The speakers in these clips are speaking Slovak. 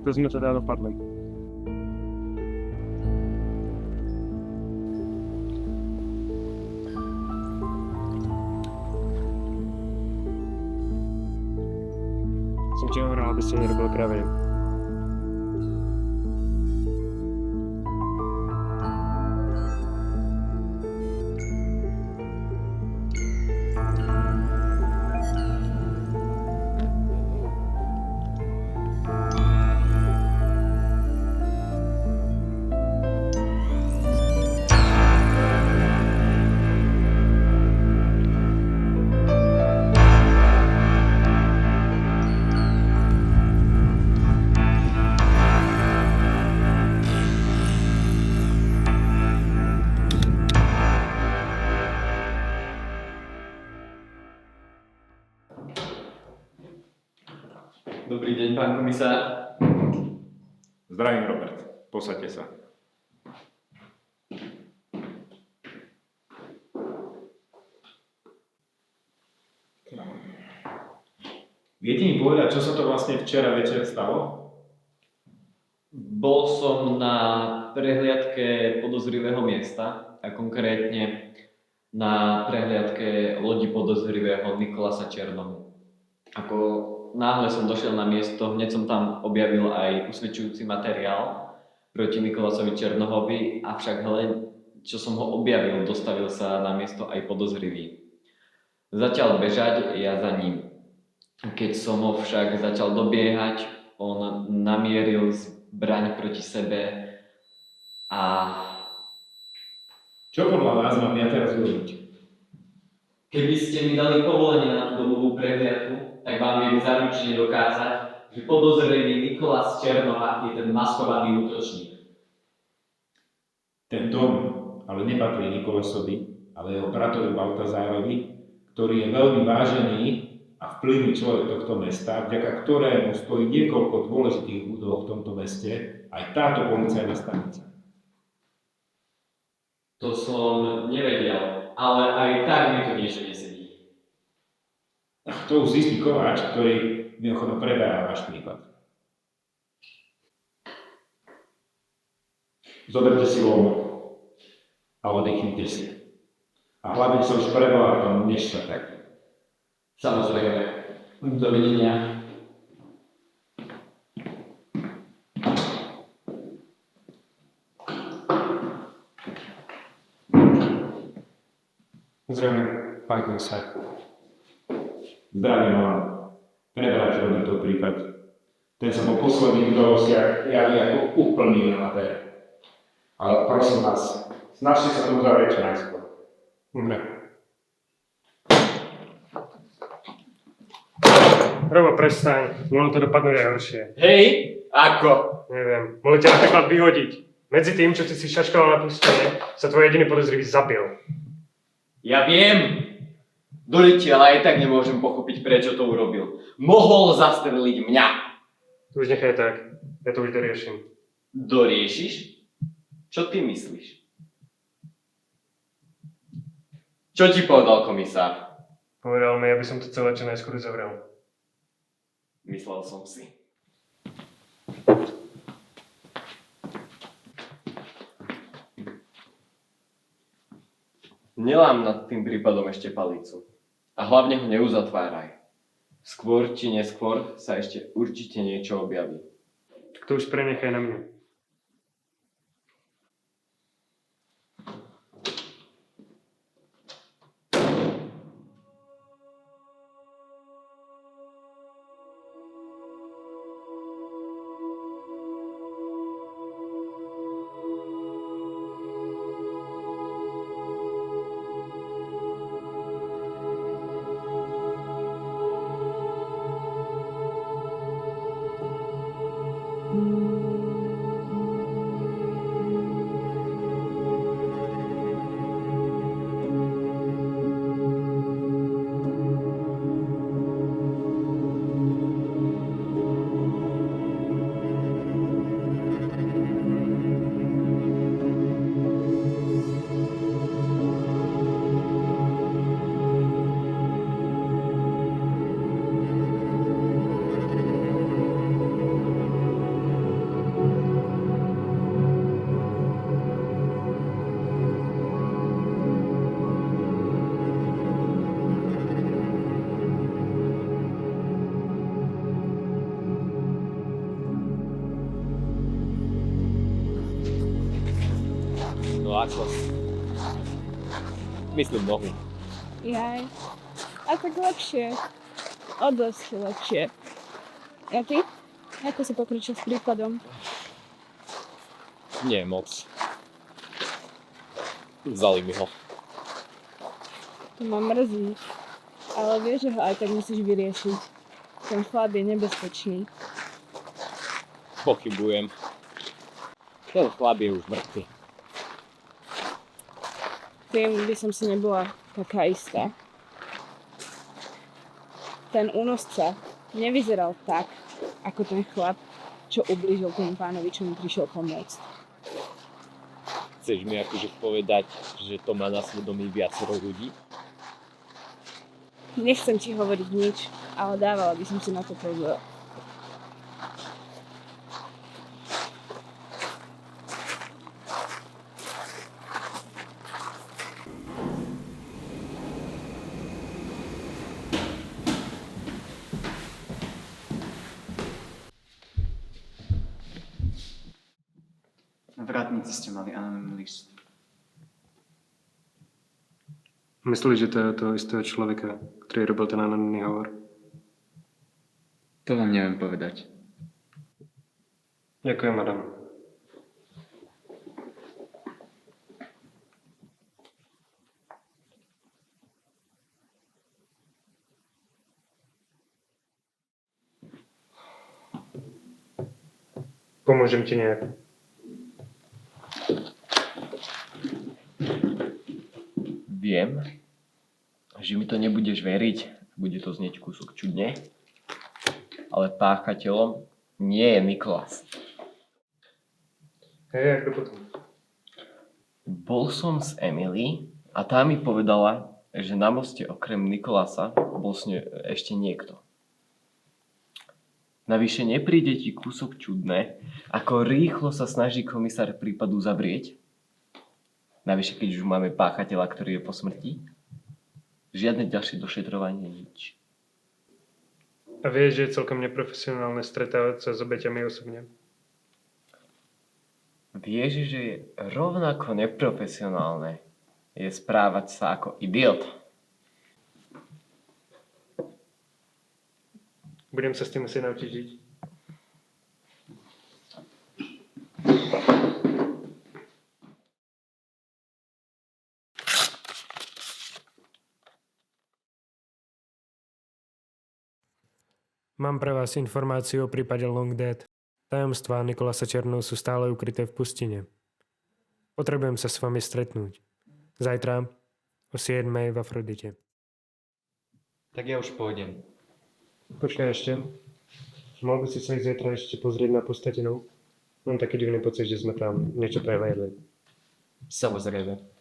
takto sme teda dopadli. Som ti hovoril, aby ste nerobili kraviny. Dobrý deň, pán komisár. Zdravím, Robert. Posaďte sa. Viete mi povedať, čo sa to vlastne včera večer stalo? Bol som na prehliadke podozrivého miesta a konkrétne na prehliadke lodi podozrivého Nikolasa Černohu. Ako náhle som došiel na miesto, hneď som tam objavil aj usvedčujúci materiál proti Nikolasovi Černohovi, avšak čo som ho objavil, dostavil sa na miesto aj podozrivý. Začal bežať, ja za ním. Keď som ho však začal dobiehať, on namieril zbraň proti sebe a... Čo podľa vás mám ja teraz urobiť? Keby ste mi dali povolenie na tú domovú prehliadku, tak vám viem zaručne dokázať, že podozrivý Nikolas Černoha je ten maskovaný útočník. Ten dom ale nepatrí Nikolasovi, ale jeho bratovi Baltazárovi, ktorý je veľmi vážený a vplyvný človek tohto mesta, vďaka ktorému stojí niekoľko dôležitých budov v tomto meste, aj táto policajná stanica. To som nevedel, ale aj tak mi to niečo nesedí. To už zistí Kováč, ktorý mimochodom preberá váš prípad. Zoberte si lomo a oddychnite si. A hlavne sa už preboha tomu nešte tak. Samozrejme. Dovidenia. Zdravím, pán komisár. Zdravím vám. Preberáč Robertov prípad. Ten sa po posledných udalostiach javí ako úplný amatér. Ale prosím vás, snažte sa to uzavrieť čo najskôr. Dobre. Robo, prestaň. Mohlo to dopadnúť aj horšie. Hej, ako? Neviem. Mohli ťa napríklad vyhodiť. Medzi tým, čo ty si šaškal na pustenie, sa tvoj jediný podozrivý zabil. Ja viem. Doriti, ale aj tak nemôžem pochopiť, prečo to urobil. Mohol zastreliť mňa. Tu už nechaj tak. Ja to už doriešim. Doriešiš? Čo ty myslíš? Čo ti povedal komisár? Povedal mi, aby som to celé čo najskôr uzavrel. Myslel som si. Nelám nad tým prípadom ešte palicu. A hlavne ho neuzatváraj. Skôr či neskôr sa ešte určite niečo objaví. Tak to už prenechaj na mňa. záclon. Myslím nohu. Jaj. A tak lepšie. O dosť lepšie. A ty? Ako si pokročil s príkladom? Nie moc. Vzali mi ho. To ma mrzí. Ale vieš, že ho aj tak musíš vyriešiť. Ten chlap je nebezpečný. Pochybujem. Ten chlap je už mŕtvy. Tým by som si nebola taká istá. Ten únosca nevyzeral tak, ako ten chlap, čo ublížil tomu pánovi, čo mu prišiel pomôcť. Chceš mi akože povedať, že to má na svedomí viacero ľudí? Nechcem ti hovoriť nič, ale dávala by som si na to pozor. Na vrátnici ste mali anonymný list. Myslíš, že to je od toho istého človeka, ktorý robil ten anonymný hovor? To vám neviem povedať. Ďakujem, madam. Pomôžem ti nejak. Viem, že mi to nebudeš veriť, bude to znieť kúsok čudne, ale páchateľom nie je Nikolas. Hej, ako potom? Bol som s Emily a tá mi povedala, že na moste okrem Nikolasa bol s ňou ešte niekto. Navyše nepríde ti kúsok čudné, ako rýchlo sa snaží komisár prípadu zavrieť? Navyše, keď už máme páchateľa, ktorý je po smrti? Žiadne ďalšie došetrovanie, nič. A vieš, že je celkom neprofesionálne stretávať sa s obeťami osobne? Vieš, že je rovnako neprofesionálne je správať sa ako idiot. Budem sa s tým musieť naučiť žiť. Mám pre vás informáciu o prípade Long Dead. Tajomstvá Nikolasa Černov sú stále ukryté v pustine. Potrebujem sa s vami stretnúť. Zajtra o 7 v Afrodite. Tak ja už pôjdem. Počkaj ešte. Mohol by si sa ísť zajtra ešte pozrieť na pustatinu? Mám taký divný pocit, že sme tam niečo prehliadli. Samozrejme.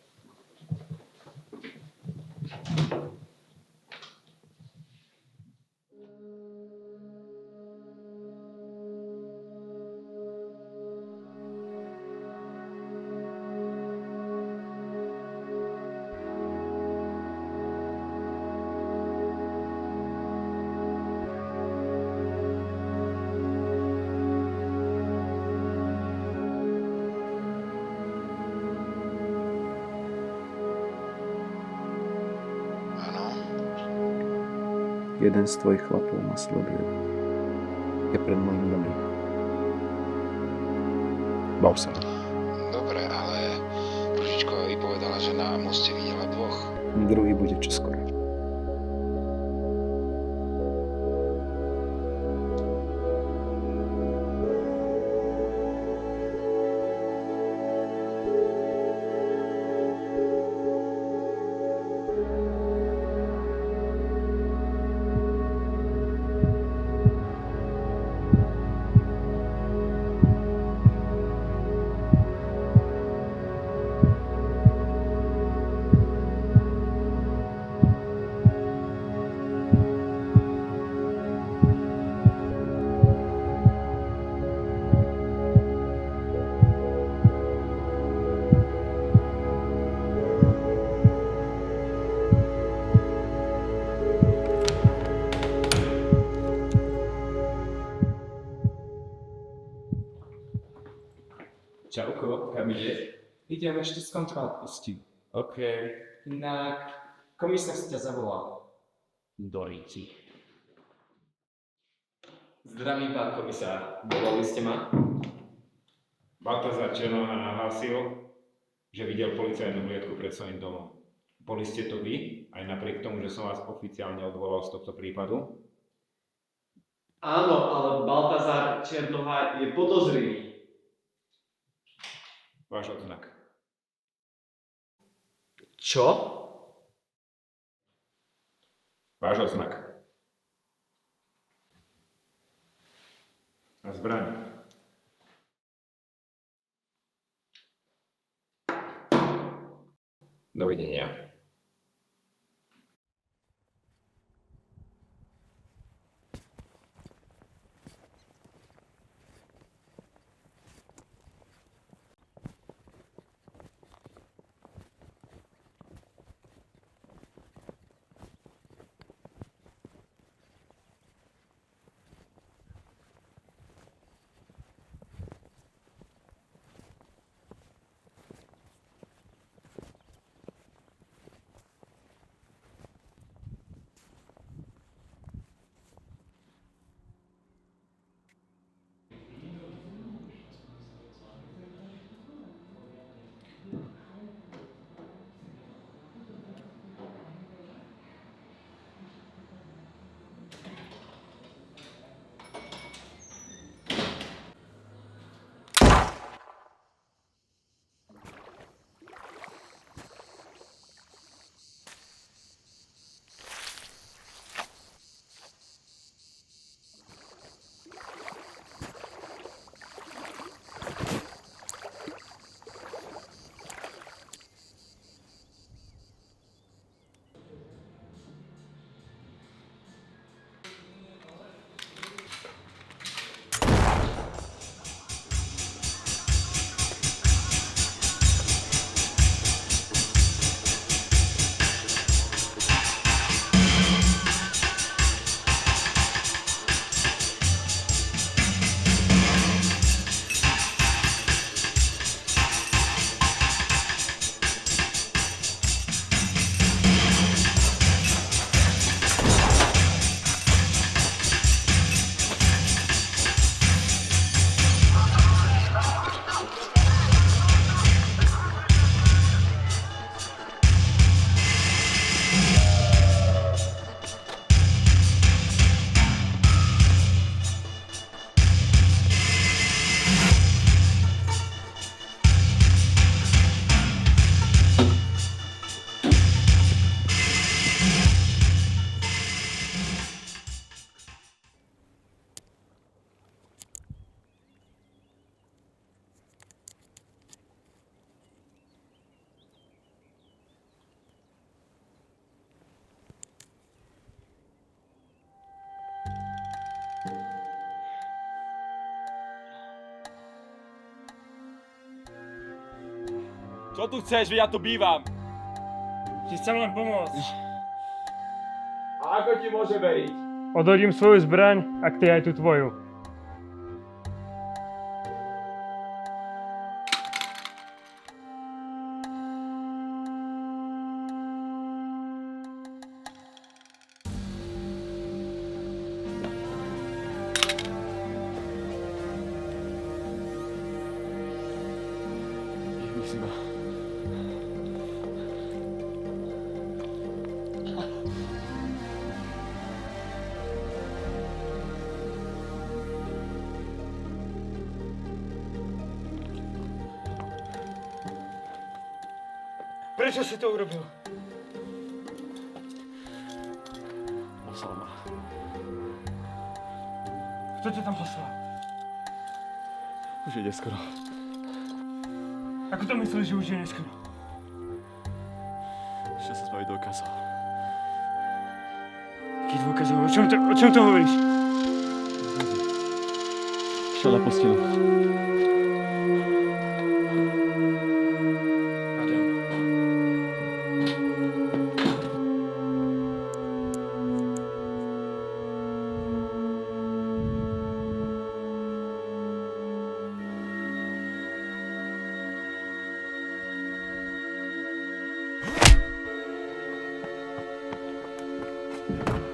Jeden z tvojich chlapov ma sleduje. Je pred mojím domom. Bav sa. Dobre, ale Ružičková vypovedala, že na moste videla dvoch. Druhý bude čoskoro. Čauko, kam ideš? Idem ešte skontrolovať postih. OK. Inak komisár si ťa zavolal. Dorici. Zdravím, pán komisár. Volali ste ma? Baltazar Černoha nahlásil, že videl policajnú hliadku pred svojím domom. Boli ste to vy, aj napriek tomu, že som vás oficiálne odvolal z tohto prípadu? Áno, ale Baltazar Černoha je podozrivý. Váš odznak. Čo? Váš odznak. A zbraň. Dovidenia. Čo tu chceš, veď ja tu bývam. Ti chcem len pomôcť. A ako ti môže veriť? Odhodím svoju zbraň, ak ty aj tú tvoju. Prečo si to urobil? Poslal ma. Kto ťa tam poslal? Už je neskoro. Ako to myslíš, že už je neskoro? Ešte sa zbaviť dôkazov. Aký dôkazov? O čom to hovoríš? Šiel na postilu. Ďakujem.